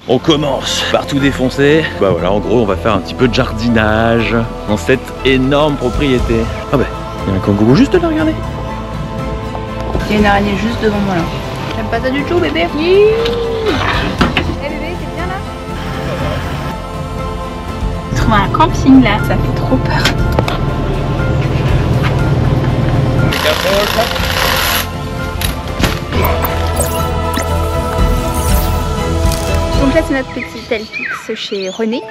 On commence par tout défoncer. Bah voilà, en gros, on va faire un petit peu de jardinage dans cette énorme propriété. Ah bah, il y a un kangourou juste là, regardez. Il y a une araignée juste devant moi là. J'aime pas ça du tout, bébé. Eh bébé, t'es bien là? Je trouve un camping là, ça fait trop peur. Donc là c'est notre petit Alpix chez René.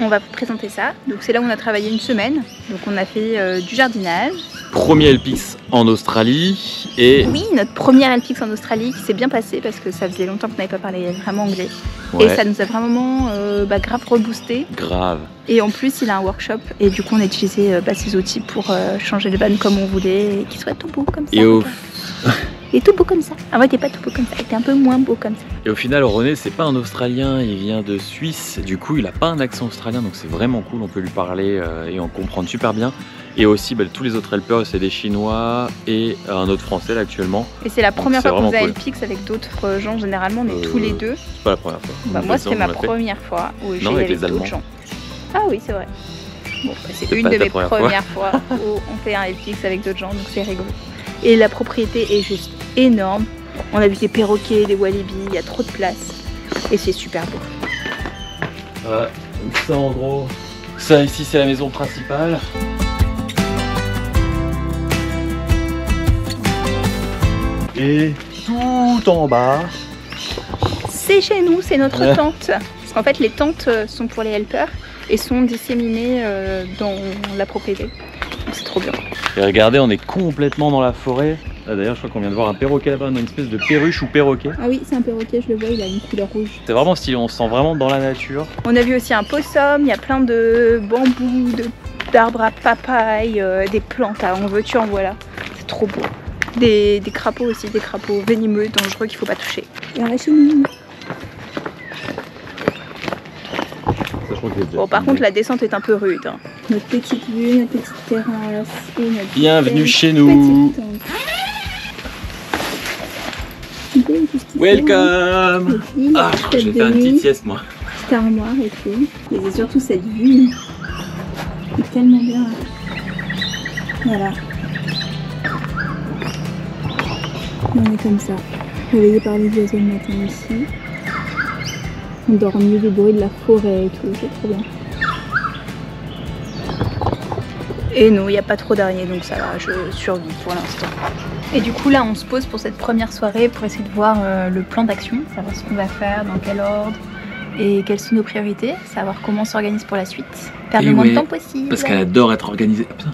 On va vous présenter ça. Donc c'est là où on a travaillé une semaine. Donc on a fait du jardinage. Premier Alpix en Australie et... Oui, notre premier Alpix en Australie qui s'est bien passé parce que ça faisait longtemps qu'on n'avait pas parlé vraiment anglais. Ouais. Et ça nous a vraiment grave reboosté. Grave. Et en plus il a un workshop et du coup on a utilisé ses outils pour changer le van comme on voulait et qu'il soit tout beau comme ça. Il est tout beau comme ça. Ah ouais, t'es pas tout beau comme ça, t'es un peu moins beau comme ça. Et au final, René, c'est pas un Australien, il vient de Suisse. Du coup, il a pas un accent australien, donc c'est vraiment cool. On peut lui parler et en comprendre super bien. Et aussi, tous les autres helpers, c'est des Chinois et un autre Français là actuellement. Et c'est la première fois qu'on faisait cool. Alpix avec d'autres gens. Généralement, on est tous les deux. C'est pas la première fois. Bah, moi, c'était ma première fois où j'ai avec d'autres gens. Ah oui, c'est vrai. Bon, c'est une de mes premières fois où on fait un Alpix avec d'autres gens, donc c'est rigolo. Et la propriété est juste énorme. On a vu des perroquets, des walibi, il y a trop de place. Et c'est super beau. Ouais, donc ça en gros. Ça ici c'est la maison principale. Et tout en bas. C'est chez nous, c'est notre tente. Parce qu'en fait les tentes sont pour les helpers et sont disséminées dans la propriété. Donc c'est trop bien. Et regardez, on est complètement dans la forêt. D'ailleurs, je crois qu'on vient de voir un perroquet là-bas, une espèce de perruche ou perroquet. Ah oui, c'est un perroquet, je le vois, il a une couleur rouge. C'est vraiment stylé, on se sent vraiment dans la nature. On a vu aussi un possum, il y a plein de bambous, d'arbres à papaye, des plantes à en veux-tu en voilà. C'est trop beau. Des crapauds aussi, des crapauds venimeux, dangereux qu'il faut pas toucher. Et on a chez nous. Bon, par contre, la descente est un peu rude. Hein. Notre petite vue, notre petite terrasse et notre bienvenue chez nous. Welcome. Ah, je vais faire une petite sieste moi. Petite armoire et tout. Et c'est surtout cette vue. C'est tellement bien. Voilà. On est comme ça. Réveillé par les oiseaux le matin ici. On dort mieux du bruit de la forêt et tout, c'est trop bien. Et non, il n'y a pas trop d'araignées, donc ça va, je survis pour l'instant. Et du coup là, on se pose pour cette première soirée pour essayer de voir le plan d'action, savoir ce qu'on va faire, dans quel ordre, et quelles sont nos priorités, savoir comment on s'organise pour la suite. Perdre le moins de temps possible. Parce qu'elle adore être organisée. Ah, putain,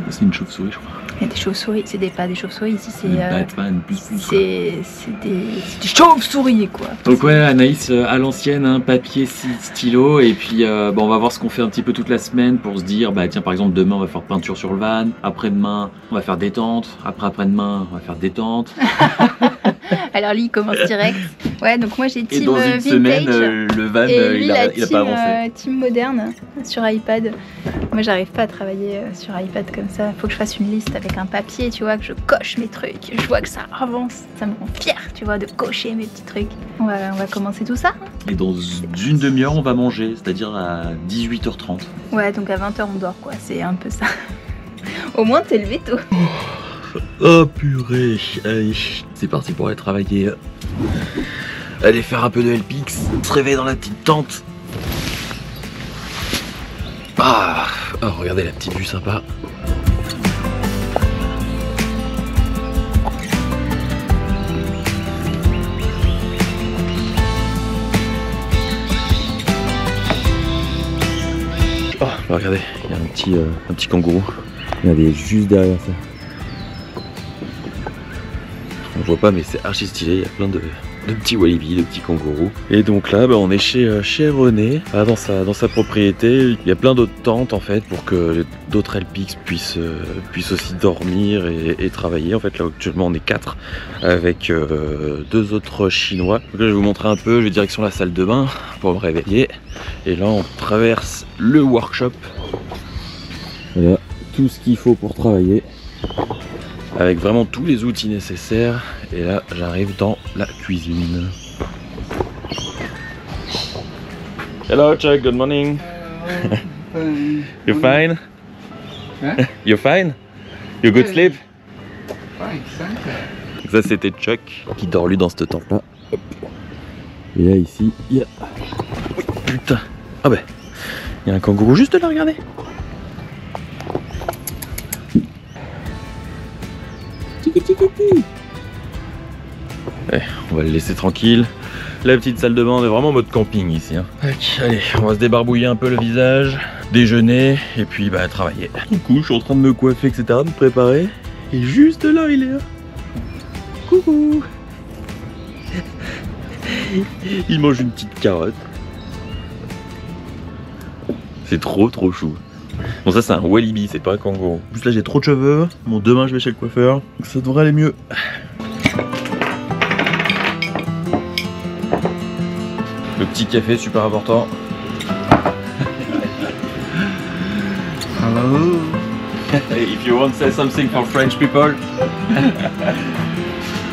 c'est une chauve-souris, je crois. Il y a des chauves-souris, c'est pas des chauves-souris ici, c'est Batman plus c'est des chauves-souris quoi. Donc ouais, Anaïs à l'ancienne, hein, papier, stylo, et puis on va voir ce qu'on fait un petit peu toute la semaine pour se dire, tiens par exemple demain on va faire peinture sur le van, après-demain on va faire détente, après-demain on va faire détente. Alors lui il commence direct. Ouais, donc moi j'ai team et dans une vintage, semaine le van et lui, il a pas avancé. Team moderne sur iPad. Moi j'arrive pas à travailler sur iPad comme ça, faut que je fasse une liste avec un papier, tu vois, que je coche mes trucs, je vois que ça avance, ça me rend fière, tu vois, de cocher mes petits trucs. On va commencer tout ça. Et dans une demi-heure on va manger, c'est-à-dire à 18h30. Ouais, donc à 20h on dort quoi, c'est un peu ça. Au moins t'es levé tôt. Oh purée, allez, c'est parti pour aller travailler. Aller faire un peu de Alpix, se réveiller dans la petite tente. Ah, regardez la petite vue sympa. Oh, regardez, il y a un petit kangourou. Il est juste derrière ça. On voit pas mais c'est archi stylé, il y a plein de petits walibi, de petits kangourous. Et donc là on est chez René, dans sa propriété. Il y a plein d'autres tentes en fait pour que d'autres Alpix puissent aussi dormir et travailler. En fait là actuellement on est 4 avec 2 autres Chinois. Donc là je vais vous montrer un peu, je vais direction la salle de bain pour me réveiller. Et là on traverse le workshop. Voilà, tout ce qu'il faut pour travailler. Avec vraiment tous les outils nécessaires. Et là j'arrive dans la cuisine. Hello Chuck, good morning. You fine? Huh? You fine? You good sleep? Fine, thank you. Ça c'était Chuck qui dort lui dans cette tente là. Et là ici, il y a... Oui, putain. Ah ben, il y a un kangourou juste là, regardez. Eh, on va le laisser tranquille. La petite salle de bain, on est vraiment en mode camping ici. Hein. Allez, on va se débarbouiller un peu le visage, déjeuner et puis bah travailler. Du coup, je suis en train de me coiffer, etc., de me préparer. Et juste là, il est là. Coucou. Il mange une petite carotte. C'est trop chou. Bon, ça c'est un wallaby, c'est pas un kangourou. En plus là j'ai trop de cheveux. Bon, demain je vais chez le coiffeur, donc ça devrait aller mieux. Le petit café, super important. Hello. If you want to say something for French people.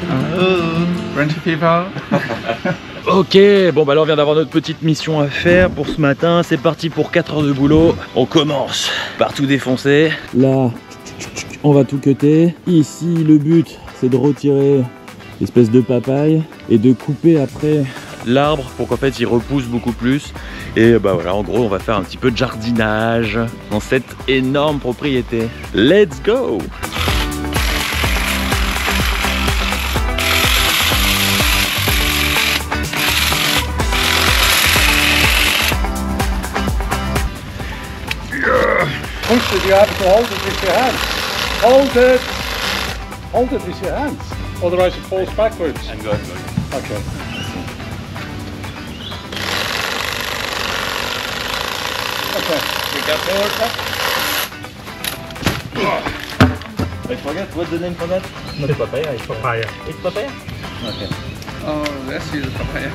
Hello, French people. Ok, bon bah là on vient d'avoir notre petite mission à faire pour ce matin. C'est parti pour 4 heures de boulot. On commence par tout défoncer. Là, on va tout cutter. Ici, le but, c'est de retirer l'espèce de papaye et de couper après l'arbre pour qu'en fait il repousse beaucoup plus. Et bah voilà, en gros on va faire un petit peu de jardinage dans cette énorme propriété. Let's go! Push it, you have to hold it with your hands. Hold it. Hold it with your hands. Otherwise it falls backwards. I'm going. Okay. Okay. You got I forget what's the name for that? Not papaya. It's Papaya. It's papaya? Okay. Oh, this is papaya.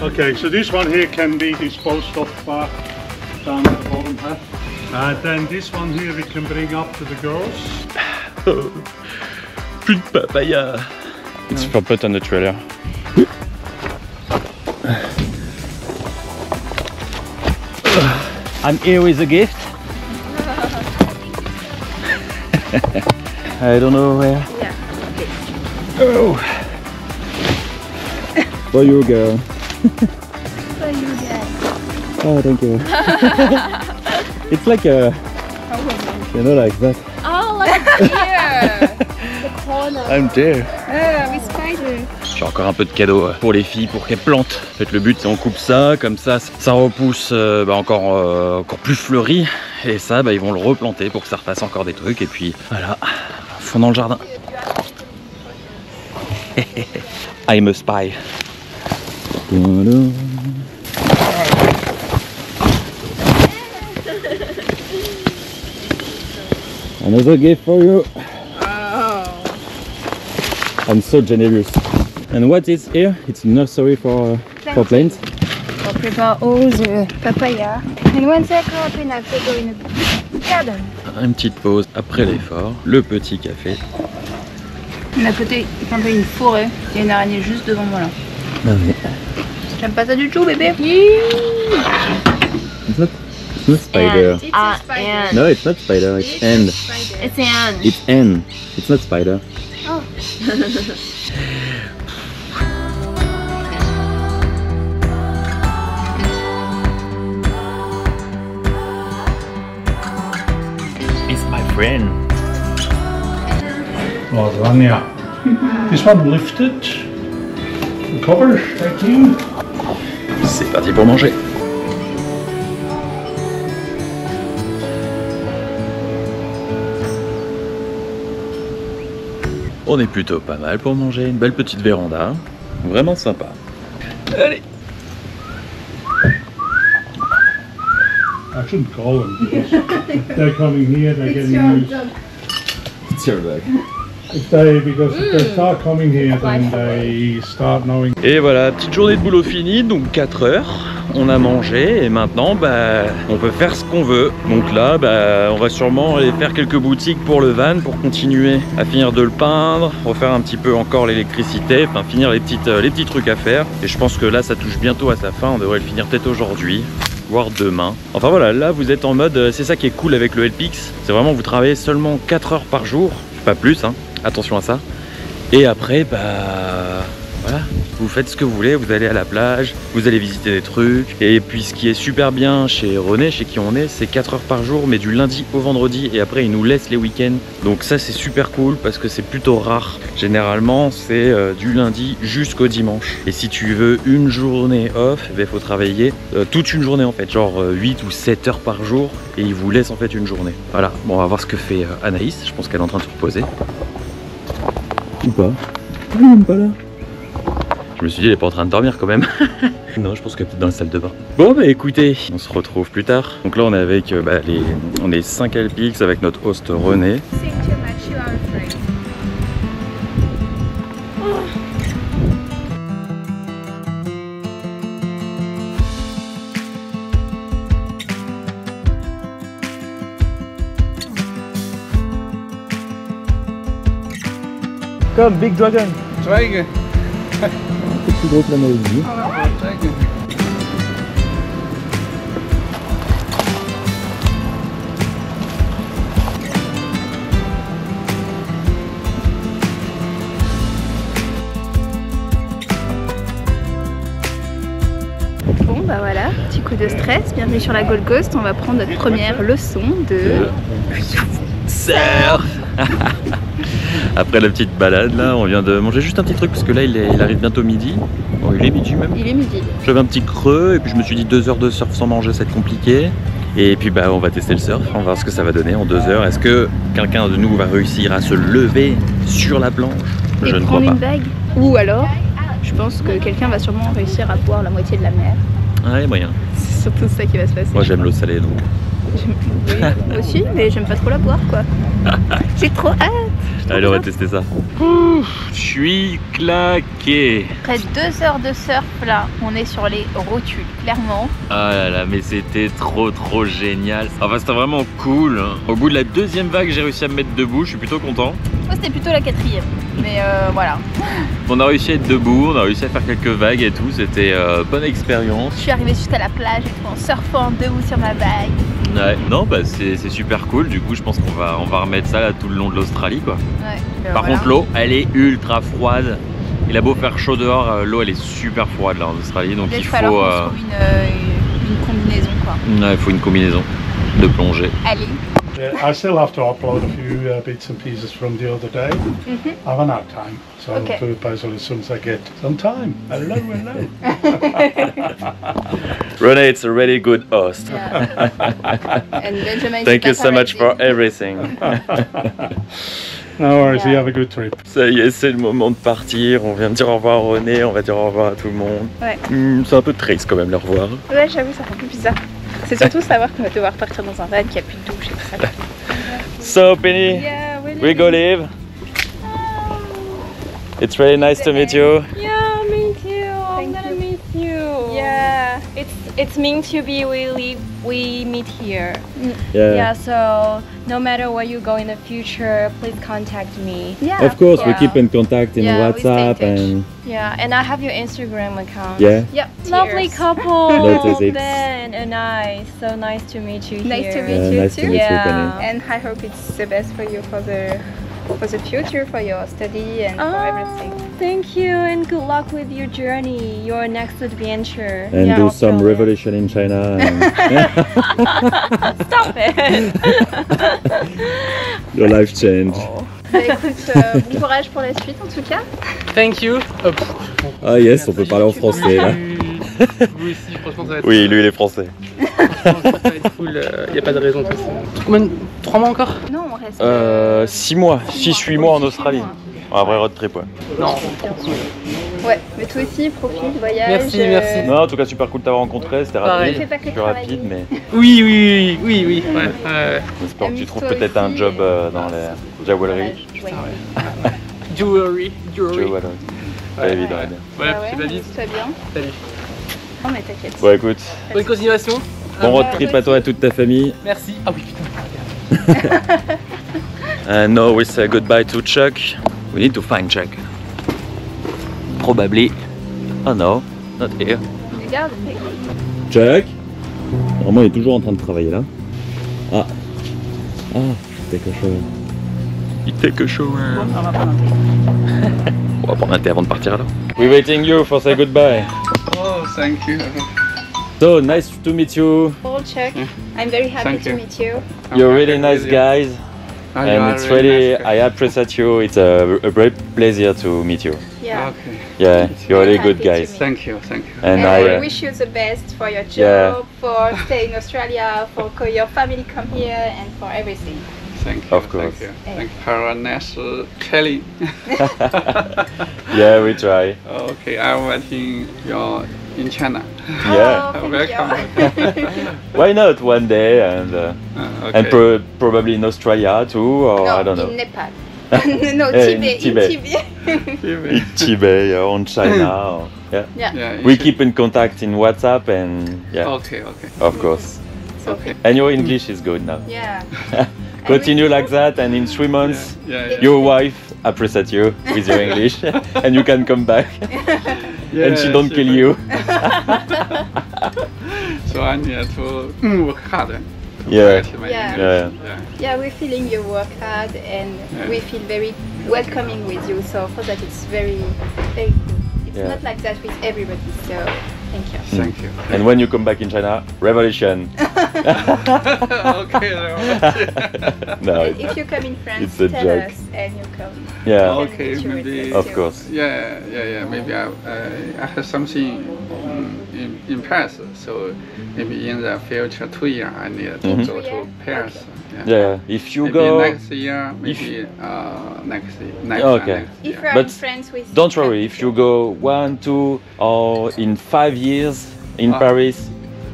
Okay, so this one here can be disposed of down at the bottom here. Then this one here we can bring up to the girls. Plus de papaya. It's for put on the trailer. I'm here with a gift. I don't know where. Yeah. Oh. For you, girl. For you guys. Oh, thank you. It's like a, you know, like that. Oh, like here. The corner. I'm there. With spider. J'ai encore un peu de cadeaux pour les filles pour qu'elles plantent. En fait, le but c'est on coupe ça, comme ça repousse encore plus fleuri. Et ça, ils vont le replanter pour que ça refasse encore des trucs. Et puis voilà, fond dans le jardin. I'm a spy. Another gift for you. Oh. I'm so generous. And what is here? It's a nursery for plants. We'll prepare all the papaya. And once they grow up enough, they go in the garden. Une petite pause après l'effort. Le petit café. On a côté un peu une forêt. Il y a une araignée juste devant moi là. Ah oui. J'aime pas ça du tout, bébé. It's not spider. It's a spider. No, it's not spider. It's ant. It's an. It's ant. It's not spider. Oh. It's my friend. Well done, yeah. This one lifted. The cover, thank you. C'est parti pour manger. On est plutôt pas mal pour manger, une belle petite véranda, vraiment sympa. Allez. I shouldn't call them because if they're coming here, they're getting used. It's your bag. If they start coming here, then they start knowing. Et voilà, petite journée de boulot finie, donc 4 heures. on a mangé et maintenant on peut faire ce qu'on veut. Donc là on va sûrement aller faire quelques boutiques pour le van pour continuer à finir de le peindre, refaire un petit peu encore l'électricité, enfin finir les petits trucs à faire. Et je pense que là ça touche bientôt à sa fin, on devrait le finir peut-être aujourd'hui, voire demain. Enfin voilà, là vous êtes en mode, c'est ça qui est cool avec le Helpix, c'est vraiment vous travaillez seulement 4 heures par jour, pas plus hein, attention à ça. Et après voilà, vous faites ce que vous voulez, vous allez à la plage, vous allez visiter des trucs. Et puis ce qui est super bien chez René, chez qui on est, c'est 4 heures par jour, mais du lundi au vendredi. Et après, il nous laisse les week-ends. Donc ça, c'est super cool parce que c'est plutôt rare. Généralement, c'est du lundi jusqu'au dimanche. Et si tu veux une journée off, il faut travailler toute une journée en fait, genre 8 ou 7 heures par jour. Et il vous laisse en fait une journée. Voilà, bon, on va voir ce que fait Anaïs. Je pense qu'elle est en train de se reposer. Ou pas? Même pas là. Je me suis dit, elle est pas en train de dormir quand même. Non, je pense qu'elle est peut-être dans la salle de bain. Bon, bah écoutez, on se retrouve plus tard. Donc là, on est avec on est 5 Helpix avec notre host René. Comme Big Dragon. Dragon. C'est plus gros que la Malaisie. Dragon. Bon bah voilà, petit coup de stress, bienvenue sur la Gold Coast, on va prendre notre première leçon de surf. Après la petite balade là, on vient de manger juste un petit truc parce que là il arrive bientôt midi. Bon, il est midi même. Il est midi. J'avais un petit creux et puis je me suis dit 2 heures de surf sans manger ça va être compliqué. Et puis on va tester le surf, on va voir ce que ça va donner en 2 heures. Est-ce que quelqu'un de nous va réussir à se lever sur la planche? Je ne crois pas. Une vague. Ou alors, je pense que quelqu'un va sûrement réussir à boire la moitié de la mer. Ah, il y a moyen. C'est surtout ça qui va se passer. Moi j'aime l'eau salée donc. Oui, moi aussi, mais j'aime pas trop la boire quoi. J'ai trop hâte. Allez, on va tester ça. Ouh, je suis claqué. Après 2 heures de surf là, on est sur les rotules, clairement. Ah là là, mais c'était trop génial. Enfin, c'était vraiment cool. Au bout de la 2e vague, j'ai réussi à me mettre debout, je suis plutôt content. Moi, c'était plutôt la 4e, mais voilà. On a réussi à être debout, on a réussi à faire quelques vagues et tout, c'était bonne expérience. Je suis arrivée jusqu'à la plage et tout en surfant debout sur ma vague. Ouais, non, c'est super cool. Du coup, je pense qu'on va remettre ça là tout le long de l'Australie, quoi. Ouais, Par contre, l'eau, elle est ultra froide. Il a beau faire chaud dehors, l'eau, elle est super froide là en Australie. Donc il faut une combinaison, quoi. Ouais, il faut une combinaison de plongée. Allez. I still have to upload a few bits and pieces from the other day. I run out of time, so I'll do it as soon as I get some time. Hello. René, it's a really good host. Yeah. And Benjamin, thank you so much for everything. No worries, you have a good trip. Ça y est, c'est le moment de partir. On vient de dire au revoir à René, on va dire au revoir à tout le monde. Ouais. C'est un peu triste quand même, le revoir. Ouais, j'avoue, ça fait un peu bizarre. C'est surtout savoir qu'on va devoir partir dans un van qui a plus de douche et tout ça. So, Penny, we go live. It's really nice to meet you. Yeah, me too. I'm gonna miss you. Yeah, it's meant to be. We meet here. Yeah. So no matter where you go in the future, please contact me. Yeah. Of course, we keep in contact in WhatsApp and. Yeah, and I have your Instagram account. Yeah. Yep. Lovely couple. Lotus, Ben and I. So nice to meet you. Nice here. to meet you nice too. To meet you, Penny. And I hope it's the best for you for the future, for your study and for everything. Thank you and good luck with your journey, your next adventure. And do some revolution in China. And Stop it. Your life change. Oh. Bah, écoute, bon courage pour la suite en tout cas. Thank you. Ah yes, on peut parler en français là. Vous aussi, franchement ça va être. Oui, lui il est français. Franchement, ça va être cool, y a pas de raison de toute façon. Combien 3 mois encore? Non, on reste. 6 mois, 6-8 mois en Australie. Un vrai road trip, ouais. Non. Ouais, mais toi aussi, profite, voyage. Merci, merci. Non, en tout cas, super cool de t'avoir rencontré, c'était Pareil. rapide. Fais pas que Plus rapide, mais. Oui. Ouais. J'espère que tu trouves peut-être un job dans les jewelry. Jewelry. Ouais, évidemment. Ouais, c'est pas vite. Sois bien. Salut. Oh mais t'inquiète. Bon écoute. Bonne continuation. Bon road trip à toi et toute ta famille. Merci. Ah oui putain. And now we say goodbye to Chuck. We need to find Chuck. Probably. Oh no, not here. Regarde. Chuck. Normalement il est toujours en train de travailler là. Ah. Ah, take a shower. Il take a shower. Bon, on va prendre un thé. On va prendre un thé avant de partir alors. We're waiting you for say goodbye. Oh, thank you. So nice to meet you. Oh Chuck, I'm very happy Thank to you. meet you. You're really nice guys. Oh, you And are it's really really, nice guy. I appreciate you. It's a great pleasure to meet you. Yeah. Okay. Yeah, you're really good happy to guys. meet Thank you. Thank you. And I I, wish you the best for your job, Yeah. for staying in Australia, for your family come here, and for everything. Thank you. Of course. Thank you. Thank you. Have a nice Kelly. yeah, we try. Okay, I'm waiting you in China. Yeah. Oh, thank Welcome. Why not one day and Okay. and probably in Australia too, or no, I don't know. in Nepal. No, In Tibet. Tibet. In Tibet. In Tibet or in China. Or, yeah. Yeah. Yeah. We keep in contact in WhatsApp and yeah, Okay. Okay. of course. So, Okay. And your English is good now. yeah. Continue like that, and in 3 months, Yeah. your wife appreciates you with your English, and you can come back, Yeah. and she don't kill you. So I need to work hard. Yeah. to my Yeah. English. Yeah. Yeah. Yeah, we're feeling you work hard and Yeah. we feel very welcoming with you. So for that, it's very, very good. It's Yeah. not like that with everybody. So thank you. Thank you. And when you come back in China, revolution. Okay. No, And if you come in France, it's a tell joke. us and you come. yeah, Okay, And you will maybe- see of you. course. Yeah. Maybe I have something in Paris. So maybe in the future 2 years I need to Mhm. go 2 to years? Paris. Yeah. If you Maybe go, next year, maybe next year. Okay. If year. you're But in France with don't worry. If you go 1, 2, or in 5 years in Ah. Paris,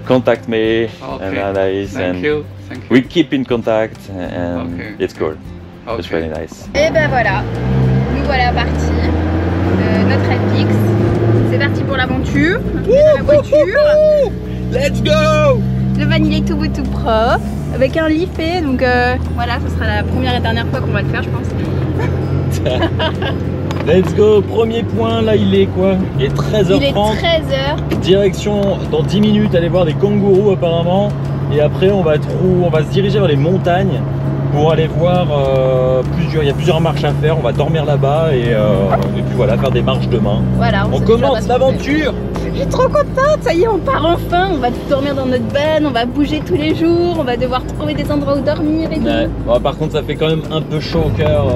contact me Okay. and Anaïs, Thank and you. Thank you. we keep in contact, and Okay. it's cool. It's Okay. really nice. Et ben voilà, nous voilà partis de notre Alpix. C'est parti pour l'aventure. On est dans la voiture. Let's go! Le van il est tout beau tout propre avec un lit fait, donc voilà, ce sera la première et dernière fois qu'on va le faire, je pense. Let's go! Premier point, là il est quoi? Il est 13h30. Il est 13h. Direction dans 10 minutes, aller voir des kangourous apparemment. Et après on va se diriger vers les montagnes pour aller voir il y a plusieurs marches à faire. On va dormir là-bas et puis voilà, faire des marches demain. Voilà, On sait commence déjà pas l'aventure! Je suis trop contente, ça y est, on part enfin. On va dormir dans notre van, on va bouger tous les jours, on va devoir trouver des endroits où dormir et tout. Ouais. Bon, par contre ça fait quand même un peu chaud au cœur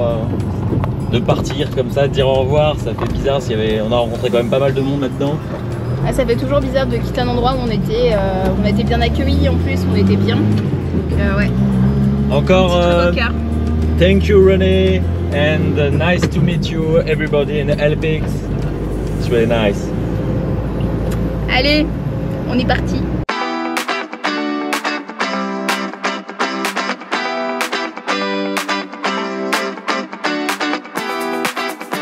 de partir comme ça, de dire au revoir. Ça fait bizarre, on a rencontré quand même pas mal de monde maintenant. Ah, ça fait toujours bizarre de quitter un endroit où on a été bien accueillis en plus, on était bien. Donc ouais. Encore Très beau cœur. thank you René, and nice to meet you everybody in the Alpix. It's really nice. Allez, on est parti.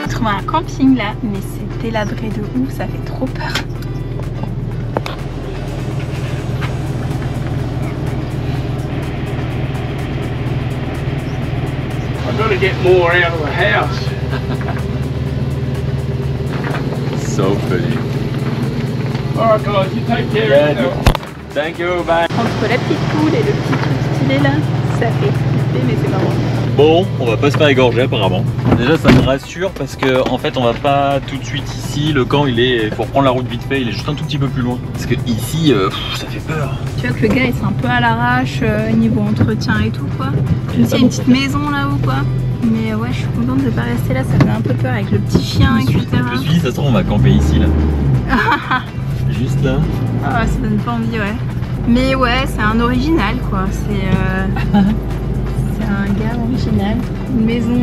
J'ai trouvé un camping là, mais c'est délabré de ouf, ça fait trop peur. I'm gonna get more out of the house. So funny. Alright guys, you take care Yeah, of yourself. Thank you, bye. Entre la petite poule et le petit truc stylé là, ça fait flipper mais c'est marrant. Bon, on va pas se faire égorger apparemment. Déjà ça me rassure parce que en fait on va pas tout de suite ici. Le camp il faut reprendre la route vite fait, il est juste un tout petit peu plus loin. Parce que ici ça fait peur. Tu vois que le gars il est un peu à l'arrache niveau entretien et tout quoi. Même s'il y a une petite maison là-haut quoi. Mais ouais, je suis contente de pas rester là, ça fait un peu peur avec le petit chien, etc. Je me suis dit, ça se trouve on va camper ici là. Juste là. Ah ouais, ça donne pas envie, ouais. Mais ouais, c'est un original quoi. C'est un gars original, une maison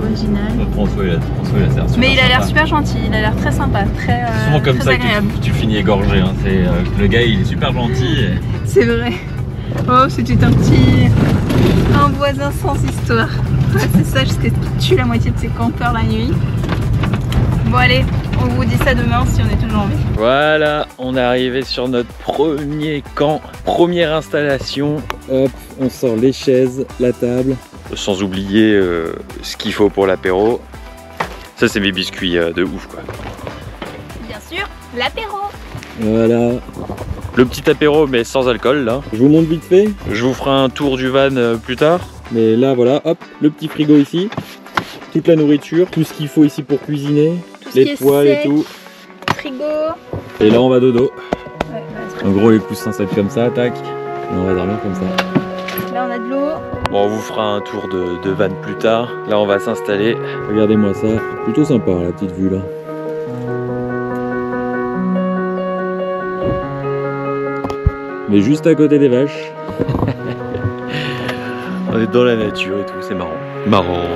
originale. François il a l'air super. Mais il a l'air sympa. super gentil, il a l'air très sympa, très, C'est souvent comme très ça agréable. que tu finis égorgé. Hein. Le gars il est super gentil. C'est vrai. Oh, c'était un voisin sans histoire. Ouais, c'est ça, jusqu'à ce qu'il tue la moitié de ses campeurs la nuit. Bon allez, On vous dit ça demain si on est toujours en vie. Voilà, on est arrivé sur notre premier camp, première installation. Hop, on sort les chaises, la table, sans oublier ce qu'il faut pour l'apéro. Ça c'est mes biscuits de ouf quoi. Bien sûr, l'apéro. Voilà, le petit apéro mais sans alcool là. Je vous montre vite fait, je vous ferai un tour du van plus tard. Mais là voilà, hop, le petit frigo ici, toute la nourriture, tout ce qu'il faut ici pour cuisiner, les poêles et tout. Frigo. Et là on va dodo. Ouais, en gros les coussins ça va être comme ça, tac. Et on va dormir comme ça. Là on a de l'eau. Bon, on vous fera un tour de van plus tard. Là on va s'installer. Regardez-moi ça, plutôt sympa la petite vue là. Mais juste à côté des vaches. On est dans la nature et tout, c'est marrant. Marrant.